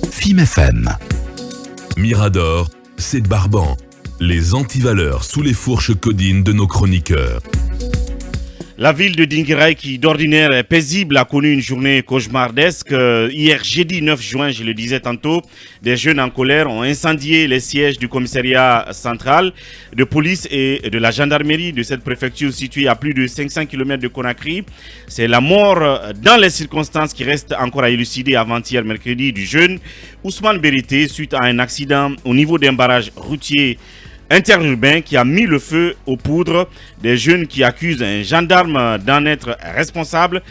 FIM FM. Mirador, c'est Barban. Les antivaleurs sous les fourches codines de nos chroniqueurs. La ville de Dinguiraye, qui d'ordinaire est paisible, a connu une journée cauchemardesque. Hier, jeudi 9 juin, je le disais tantôt, des jeunes en colère ont incendié les sièges du commissariat central de police et de la gendarmerie de cette préfecture située à plus de 500 km de Conakry. C'est la mort dans les circonstances qui restent encore à élucider avant-hier mercredi du jeune Ousmane Berité suite à un accident au niveau d'un barrage routier interurbain qui a mis le feu aux poudres. Des jeunes qui accusent un gendarme d'en être responsable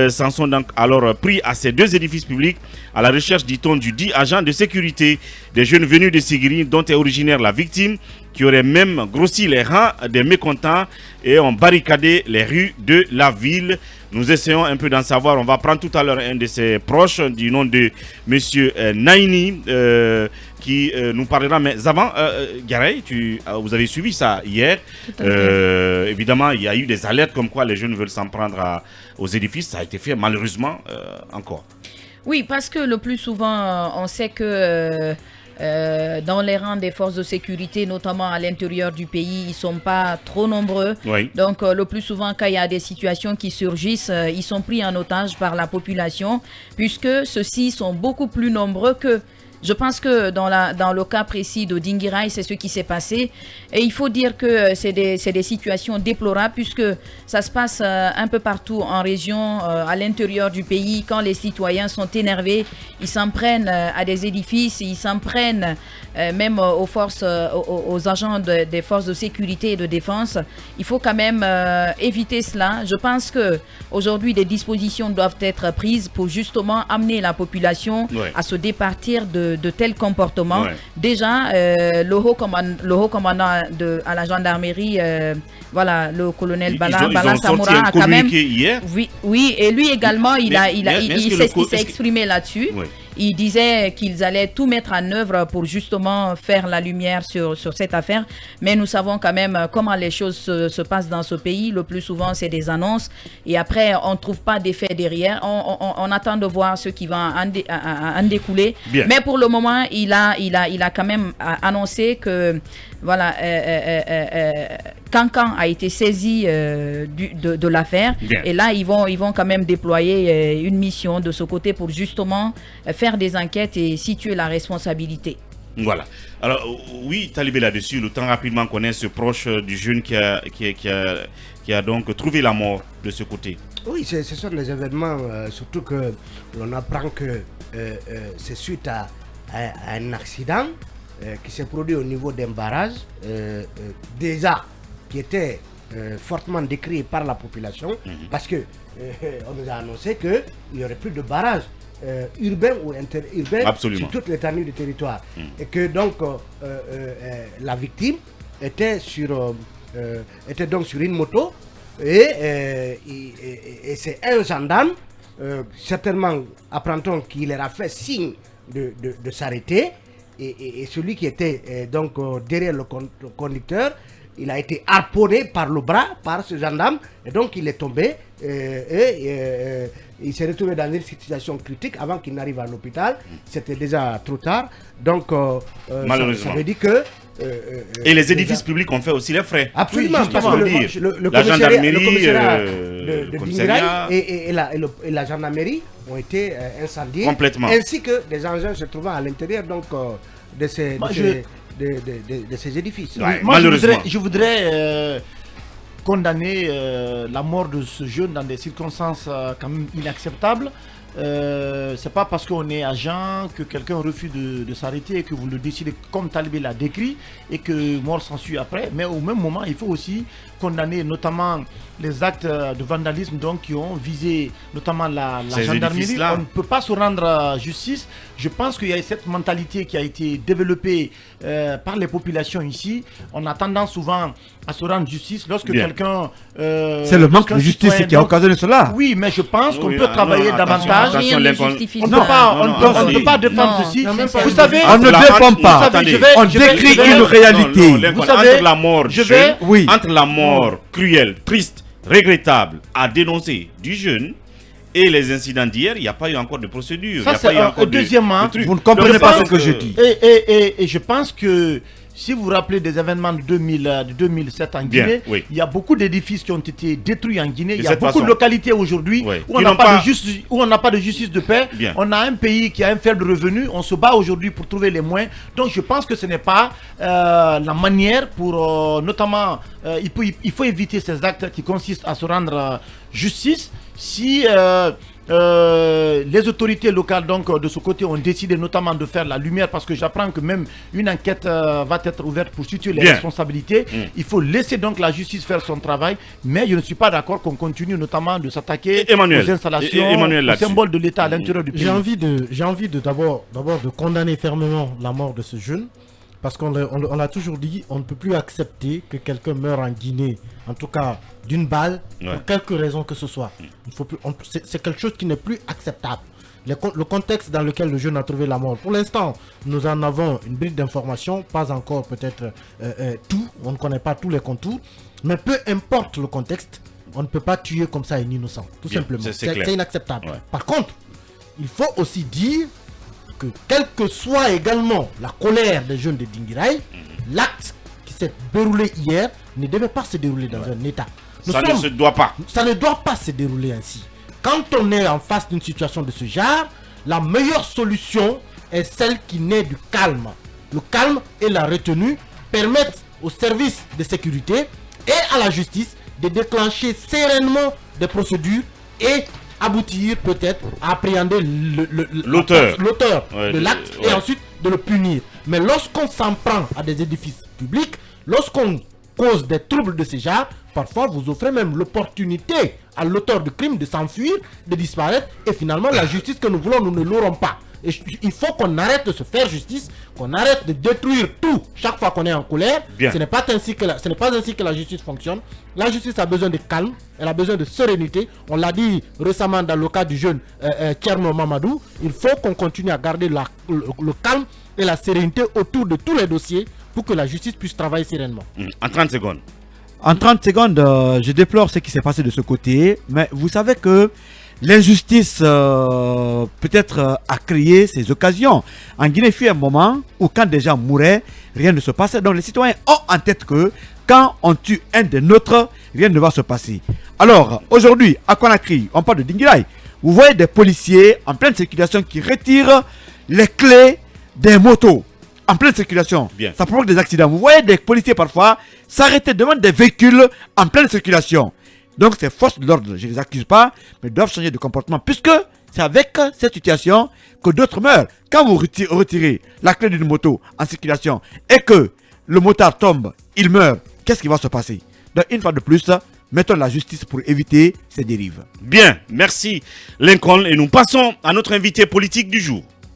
s'en sont donc alors pris à ces deux édifices publics à la recherche, dit-on, du dit agent de sécurité. Des jeunes venus de Sigiri dont est originaire la victime, qui auraient même grossi les rangs des mécontents et ont barricadé les rues de la ville. Nous essayons un peu d'en savoir. On va prendre tout à l'heure un de ses proches du nom de Monsieur Naini qui nous parlera. Mais avant, Garay, vous avez suivi ça hier. Évidemment, il y a eu des alertes comme quoi les jeunes veulent s'en prendre aux édifices. Ça a été fait malheureusement encore. Oui, parce que le plus souvent, on sait que dans les rangs des forces de sécurité, notamment à l'intérieur du pays, ils ne sont pas trop nombreux. Oui. Donc, le plus souvent, quand il y a des situations qui surgissent, ils sont pris en otage par la population, puisque ceux-ci sont beaucoup plus nombreux que... Je pense que dans le cas précis de Dinguiraye, c'est ce qui s'est passé. Et il faut dire que c'est des situations déplorables puisque ça se passe un peu partout en région, à l'intérieur du pays. Quand les citoyens sont énervés, ils s'en prennent à des édifices, ils s'en prennent même aux agents des forces de sécurité et de défense. Il faut quand même éviter cela. Je pense qu'aujourd'hui, des dispositions doivent être prises pour justement amener la population à se départir de tels comportements. Déjà, le haut commandant à la gendarmerie, le colonel Bala Samoura a quand même... Hier. Oui, et lui également, il s'est exprimé là-dessus. Oui. Il disait qu'ils allaient tout mettre en œuvre pour justement faire la lumière sur cette affaire. Mais nous savons quand même comment les choses se passent dans ce pays. Le plus souvent, c'est des annonces. Et après, on ne trouve pas d'effet derrière. On attend de voir ce qui va en découler. Bien. Mais pour le moment, il a quand même annoncé que voilà, Cancan a été saisi de l'affaire. Bien. Et là, ils vont quand même déployer une mission de ce côté pour justement faire des enquêtes et situer la responsabilité. Voilà. Alors, oui, Talibé là-dessus, le temps rapidement connaît ce proche du jeune qui a donc trouvé la mort de ce côté. Oui, ce sont des événements, surtout que l'on apprend que c'est suite à un accident qui s'est produit au niveau d'un barrage, déjà qui était fortement décrié par la population, parce que on nous a annoncé qu'il n'y aurait plus de barrage urbain ou interurbain sur toute l'étendue du territoire. Et que donc la victime était donc sur une moto et c'est un gendarme, certainement apprend-on qu'il leur a fait signe de s'arrêter et celui qui était donc derrière le conducteur, il a été harponné par le bras par ce gendarme et donc il est tombé il s'est retrouvé dans une situation critique avant qu'il n'arrive à l'hôpital. C'était déjà trop tard. Donc malheureusement, ça veut dire que et les édifices publics ont fait aussi les frais. Absolument, oui, parce que la gendarmerie, de Dinguiraye et la gendarmerie ont été incendiés. Complètement. Ainsi que des engins se trouvant à l'intérieur donc de ces édifices. Ouais, moi, je voudrais condamner la mort de ce jeune dans des circonstances quand même inacceptables. C'est pas parce qu'on est agent que quelqu'un refuse de s'arrêter et que vous le décidez comme Talibé l'a décrit et que mort s'ensuit après. Mais au même moment, il faut aussi condamner notamment les actes de vandalisme donc, qui ont visé notamment la gendarmerie. On ne peut pas se rendre justice. Je pense qu'il y a cette mentalité qui a été développée par les populations ici. On a tendance souvent à se rendre justice lorsque quelqu'un... c'est le manque de justice qui a occasionné cela. Oui, mais je pense qu'on peut travailler davantage. On ne peut pas défendre ceci. Vous savez, on ne défend pas. On décrit une réalité. Vous savez, entre la mort entre la mort cruelle, triste, regrettable à dénoncer du jeune et les incidents d'hier, il n'y a pas eu encore de procédure. Ça, c'est deuxièmement, vous ne comprenez pas ce que je dis. Et je pense que si vous vous rappelez des événements de 2007 en Guinée, il y a beaucoup d'édifices qui ont été détruits en Guinée. Il y a beaucoup de localités aujourd'hui où on n'a pas de justice de paix. On a un pays qui a un faible revenu. On se bat aujourd'hui pour trouver les moyens. Donc je pense que ce n'est pas la manière pour, notamment, il faut éviter ces actes qui consistent à se rendre justice. Si les autorités locales donc de ce côté ont décidé notamment de faire la lumière, parce que j'apprends que même une enquête va être ouverte pour situer les responsabilités, il faut laisser donc la justice faire son travail, mais je ne suis pas d'accord qu'on continue notamment de s'attaquer aux installations, aux symboles de l'État à l'intérieur du pays. J'ai envie de d'abord de condamner fermement la mort de ce jeune. Parce qu'on l'a toujours dit, on ne peut plus accepter que quelqu'un meure en Guinée, en tout cas d'une balle, pour quelque raison que ce soit. C'est quelque chose qui n'est plus acceptable. Le contexte dans lequel le jeune a trouvé la mort. Pour l'instant, nous en avons une brique d'information, pas encore peut-être tout, on ne connaît pas tous les contours, mais peu importe le contexte, on ne peut pas tuer comme ça un innocent, tout simplement. C'est inacceptable. Par contre, il faut aussi dire que quelle que soit également la colère des jeunes de Dinguiraye, l'acte qui s'est déroulé hier ne devait pas se dérouler dans un état. Ça ne se doit pas. Ça ne doit pas se dérouler ainsi. Quand on est en face d'une situation de ce genre, la meilleure solution est celle qui naît du calme. Le calme et la retenue permettent aux services de sécurité et à la justice de déclencher sereinement des procédures et aboutir peut-être à appréhender l'auteur de l'acte et ensuite de le punir. Mais lorsqu'on s'en prend à des édifices publics, lorsqu'on cause des troubles de ce genre, parfois vous offrez même l'opportunité à l'auteur du crime de s'enfuir, de disparaître, et finalement la justice que nous voulons, nous ne l'aurons pas. Et il faut qu'on arrête de se faire justice, qu'on arrête de détruire tout chaque fois qu'on est en colère. Ce n'est pas ainsi que la justice fonctionne. La justice a besoin de calme, elle a besoin de sérénité. On l'a dit récemment dans le cas du jeune Thierno Mamadou. Il faut qu'on continue à garder le calme et la sérénité autour de tous les dossiers pour que la justice puisse travailler sereinement. En 30 secondes. En 30 secondes, je déplore ce qui s'est passé de ce côté, mais vous savez que l'injustice peut-être a créé ces occasions. En Guinée, il fut un moment où quand des gens mouraient, rien ne se passait. Donc les citoyens ont en tête que quand on tue un des nôtres, rien ne va se passer. Alors aujourd'hui, à Conakry, on parle de Dinguiraye. Vous voyez des policiers en pleine circulation qui retirent les clés des motos. En pleine circulation, ça provoque des accidents. Vous voyez des policiers parfois s'arrêter devant des véhicules en pleine circulation. Donc ces forces de l'ordre, je ne les accuse pas, mais doivent changer de comportement, puisque c'est avec cette situation que d'autres meurent. Quand vous retirez la clé d'une moto en circulation et que le motard tombe, il meurt, qu'est-ce qui va se passer? Donc une fois de plus, mettons la justice pour éviter ces dérives. Bien, merci Lincoln, et nous passons à notre invité politique du jour.